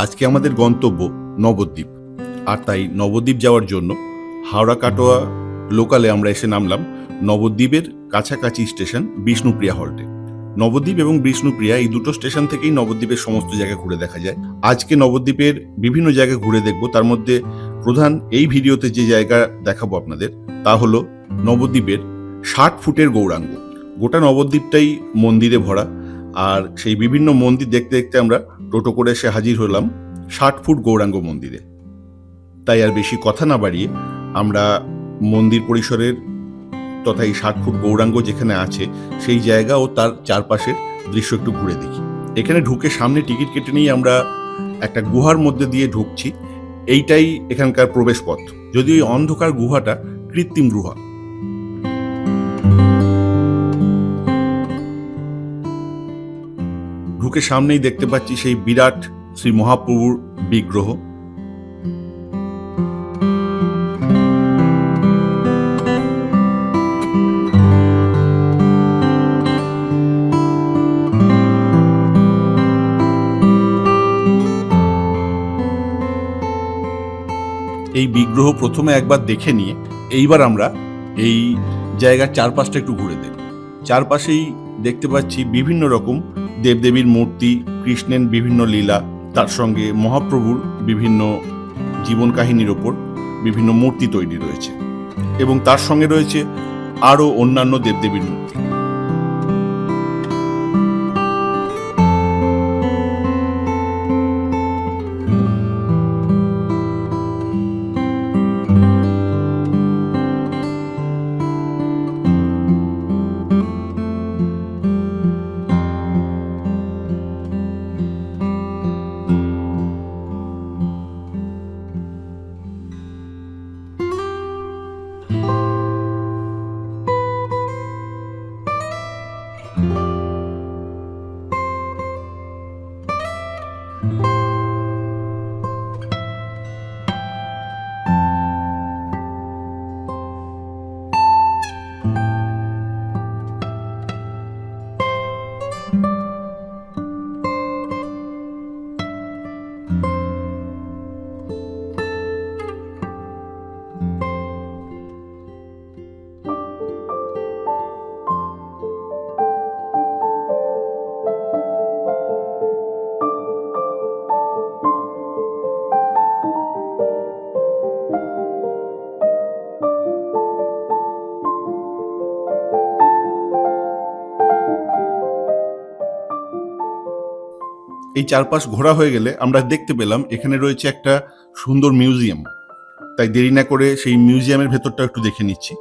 আজকে আমাদের গন্তব্য নবদ্বীপ। আর তাই নবদ্বীপ যাওয়ার জন্য হাওড়া কাটোয়া লোকালে আমরা এসে নামলাম নবদ্বীপের কাছাকাছি স্টেশন বিষ্ণুপ্রিয়া হল্টে। নবদ্বীপ এবং বিষ্ণুপ্রিয়া এই দুটো স্টেশন থেকেই নবদ্বীপের সমস্ত জায়গা ঘুরে দেখা যায়। আজকে নবদ্বীপের বিভিন্ন জায়গা ঘুরে দেখব। তার মধ্যে প্রধান এই ভিডিওতে যে জায়গা দেখাবো আপনাদের তা হলো নবদ্বীপের ৬০ ফুটের গৌরাঙ্গ। গোটা নবদ্বীপটাই মন্দিরে ভরা। আর সেই বিভিন্ন মন্দির দেখতে দেখতে আমরা টোটো করে এসে হাজির হলাম ৬০ ফুট গৌরাঙ্গ মন্দিরে। তাই আর বেশি কথা না বাড়িয়ে আমরা মন্দির পরিসরের তথা এই ৬০ ফুট গৌরাঙ্গ যেখানে আছে সেই জায়গা ও তার চারপাশের দৃশ্য একটু ঘুরে দেখি। এখানে ঢুকে সামনে টিকিট কেটে নিয়ে আমরা একটা গুহার মধ্যে দিয়ে ঢুকছি। এইটাই এখানকার প্রবেশ পথ, যদিও এই অন্ধকার গুহাটা কৃত্রিম গুহা। ঢুকে সামনেই দেখতে পাচ্ছি সেই বিরাট শ্রী মহাপ্রভুর বিগ্রহ। এই বিগ্রহ প্রথমে একবার দেখে নিয়ে এইবার আমরা এই জায়গার চারপাশটা একটু ঘুরে দেখব। চারপাশেই দেখতে পাচ্ছি বিভিন্ন রকম দেবদেবীর মূর্তি, কৃষ্ণের বিভিন্ন লীলা, তার সঙ্গে মহাপ্রভুর বিভিন্ন জীবন কাহিনীর ওপর বিভিন্ন মূর্তি তৈরি রয়েছে এবং তার সঙ্গে রয়েছে আরও অন্যান্য দেবদেবীর মূর্তি। এই চারপাশ ঘোরা হয়ে গেলে আমরা দেখতে পেলাম এখানে রয়েছে একটা সুন্দর মিউজিয়াম। তাই দেরি না করে সেই মিউজিয়ামের ভেতরটা একটু দেখে নিচ্ছি।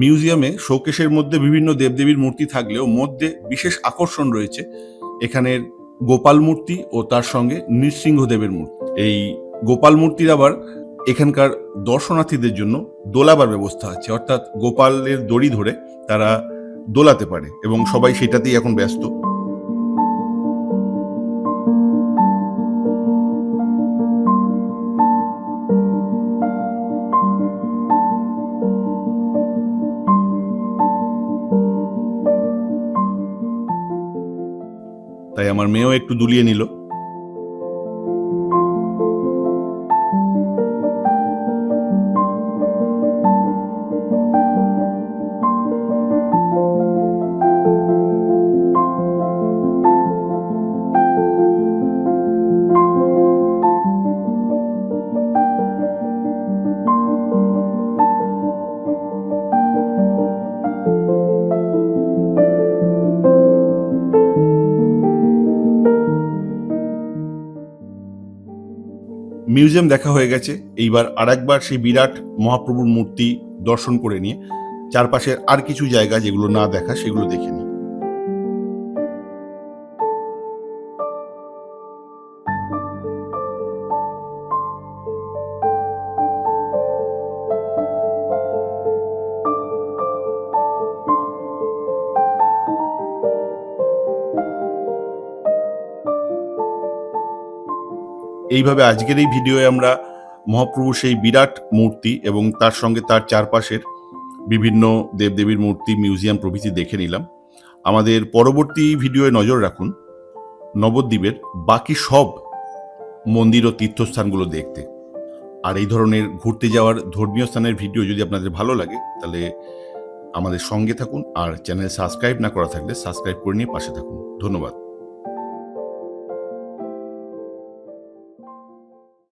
মিউজিয়ামে শোকেসের মধ্যে বিভিন্ন দেবদেবীর মূর্তি থাকলেও মধ্যে বিশেষ আকর্ষণ রয়েছে এখানের গোপাল মূর্তি ও তার সঙ্গে নৃসিংহদেবের মূর্তি। এই গোপাল মূর্তির আবার এখানকার দর্শনার্থীদের জন্য দোলাবার ব্যবস্থা আছে, অর্থাৎ গোপালের দড়ি ধরে তারা দোলাতে পারে এবং সবাই সেটাতেই এখন ব্যস্ত। তাই আমার মেয়েও একটু দুলিয়ে নিল। মিউজিয়াম দেখা হয়ে গেছে, এইবার আরেকবার সেই বিরাট মহাপ্রভুর মূর্তি দর্শন করে নিয়ে চারপাশের আর কিছু জায়গা যেগুলো না দেখা সেগুলো দেখে নিই। এইভাবে আজকের এই ভিডিওয়ে আমরা মহাপ্রভুর সেই বিরাট মূর্তি এবং তার সঙ্গে তার চারপাশের বিভিন্ন দেবদেবীর মূর্তি, মিউজিয়াম প্রভৃতি দেখে নিলাম। আমাদের পরবর্তী ভিডিওয়ে নজর রাখুন নবদ্বীপের বাকি সব মন্দির ও তীর্থস্থানগুলো দেখতে। আর এই ধরনের ঘুরতে যাওয়ার ধর্মীয় স্থানের ভিডিও যদি আপনাদের ভালো লাগে তাহলে আমাদের সঙ্গে থাকুন, আর চ্যানেল সাবস্ক্রাইব না করা থাকলে সাবস্ক্রাইব করে নিয়ে পাশে থাকুন। ধন্যবাদ।